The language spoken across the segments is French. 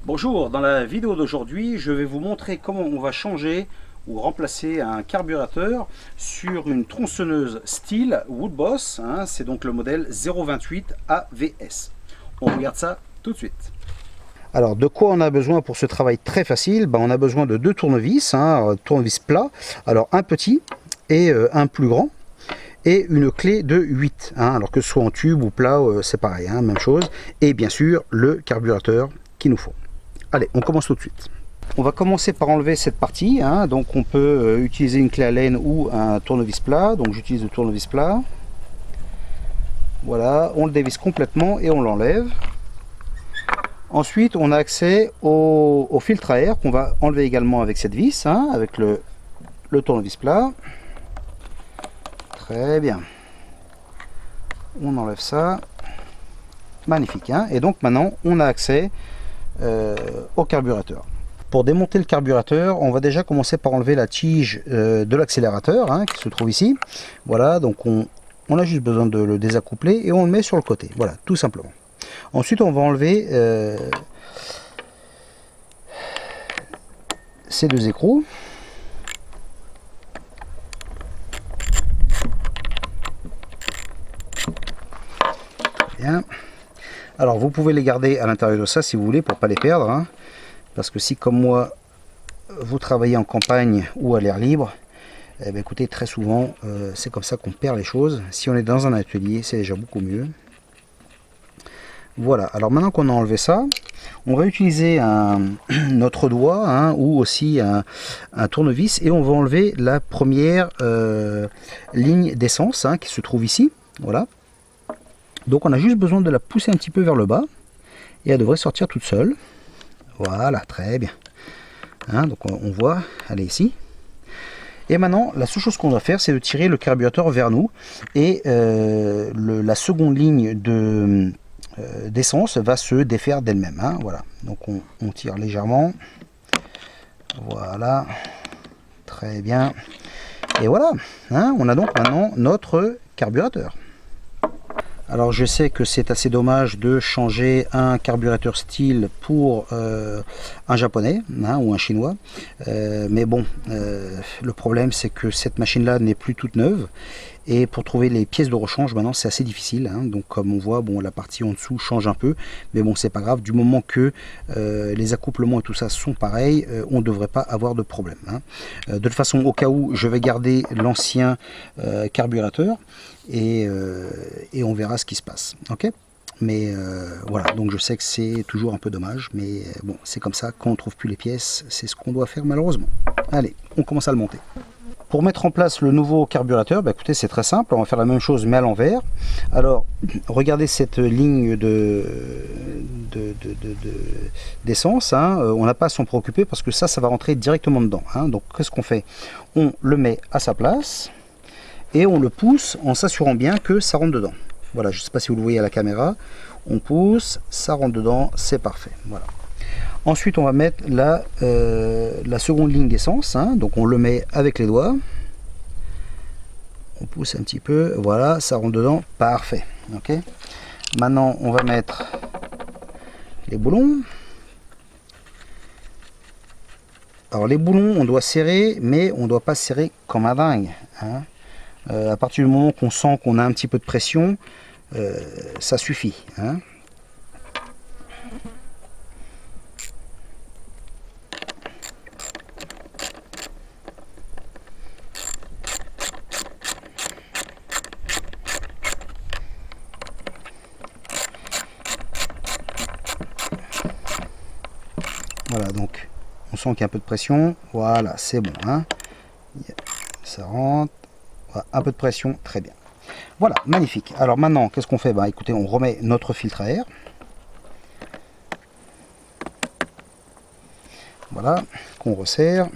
Bonjour, dans la vidéo d'aujourd'hui, je vais vous montrer comment on va changer ou remplacer un carburateur sur une tronçonneuse Stihl Wood Boss. C'est donc le modèle 028 AVS. On regarde ça tout de suite. Alors, de quoi on a besoin pour ce travail très facile? On a besoin de deux tournevis, tournevis plat. Alors, un petit et un plus grand. Et une clé de 8, alors que ce soit en tube ou plat, c'est pareil, même chose. Et bien sûr, le carburateur qu'il nous faut. Allez, on commence tout de suite. On va commencer par enlever cette partie. Donc on peut utiliser une clé à laine ou un tournevis plat. Donc j'utilise le tournevis plat. Voilà, on le dévisse complètement et on l'enlève. Ensuite, on a accès au filtre à air qu'on va enlever également avec cette vis, avec le tournevis plat. Très bien. On enlève ça. Magnifique. Et donc maintenant, on a accès au carburateur. Pour démonter le carburateur, on va déjà commencer par enlever la tige de l'accélérateur qui se trouve ici. Voilà, donc on a juste besoin de le désaccoupler et on le met sur le côté. Voilà, tout simplement. Ensuite, on va enlever ces deux écrous. Bien. Alors vous pouvez les garder à l'intérieur de ça si vous voulez pour pas les perdre, parce que si comme moi vous travaillez en campagne ou à l'air libre, écoutez, très souvent c'est comme ça qu'on perd les choses. Si on est dans un atelier, c'est déjà beaucoup mieux. Voilà, alors maintenant qu'on a enlevé ça, on va utiliser notre doigt ou aussi un tournevis et on va enlever la première ligne d'essence qui se trouve ici. Voilà. Donc on a juste besoin de la pousser un petit peu vers le bas et elle devrait sortir toute seule. Voilà, très bien. Donc on voit, elle est ici. Et maintenant, la seule chose qu'on doit faire, c'est de tirer le carburateur vers nous. Et la seconde ligne d'essence va se défaire d'elle-même. Voilà, donc on tire légèrement. Voilà, très bien. Et voilà, on a donc maintenant notre carburateur. Alors je sais que c'est assez dommage de changer un carburateur Stihl pour un japonais ou un chinois, mais bon, le problème c'est que cette machine là n'est plus toute neuve et pour trouver les pièces de rechange maintenant c'est assez difficile. Donc comme on voit, bon, la partie en dessous change un peu, mais bon, c'est pas grave, du moment que les accouplements et tout ça sont pareils, on ne devrait pas avoir de problème. De toute façon, au cas où, je vais garder l'ancien carburateur et on verra ce qui se passe. Ok, mais voilà, donc je sais que c'est toujours un peu dommage, mais bon, c'est comme ça, quand on ne trouve plus les pièces, c'est ce qu'on doit faire malheureusement. Allez, on commence à le monter. Pour mettre en place le nouveau carburateur, écoutez, c'est très simple, on va faire la même chose mais à l'envers. Alors, regardez cette ligne d'essence, on n'a pas à s'en préoccuper parce que ça va rentrer directement dedans. Donc, qu'est-ce qu'on fait? On le met à sa place et on le pousse en s'assurant bien que ça rentre dedans. Voilà, je ne sais pas si vous le voyez à la caméra, on pousse, ça rentre dedans, c'est parfait. Voilà. Ensuite, on va mettre la seconde ligne d'essence, donc on le met avec les doigts. On pousse un petit peu, voilà, ça rentre dedans, parfait. Ok. Maintenant, on va mettre les boulons. Alors les boulons, on doit serrer, mais on ne doit pas serrer comme un dingue. À partir du moment qu'on sent qu'on a un petit peu de pression, ça suffit. Voilà, donc on sent qu'il y a un peu de pression. Voilà, c'est bon. Ça rentre. Voilà, un peu de pression, très bien. Voilà, magnifique. Alors maintenant, qu'est-ce qu'on fait? Écoutez, on remet notre filtre à air. Voilà, qu'on resserre.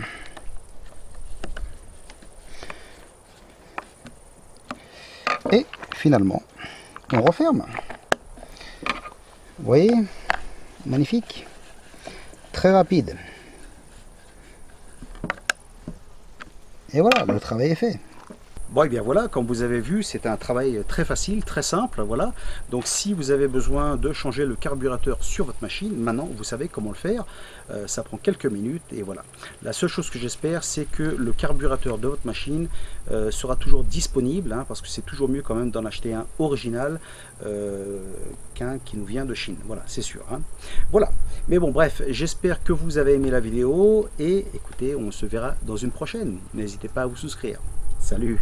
Et finalement, on referme. Vous voyez? Magnifique. Très rapide. Et voilà, le travail est fait. Bon, et bien voilà, comme vous avez vu, c'est un travail très facile, très simple, voilà. Donc si vous avez besoin de changer le carburateur sur votre machine, maintenant vous savez comment le faire. Ça prend quelques minutes et voilà. La seule chose que j'espère, c'est que le carburateur de votre machine sera toujours disponible, hein, parce que c'est toujours mieux quand même d'en acheter un original qu'un qui nous vient de Chine. Voilà, c'est sûr. Hein. Voilà. Mais bon, bref, j'espère que vous avez aimé la vidéo et écoutez, on se verra dans une prochaine. N'hésitez pas à vous souscrire. Salut!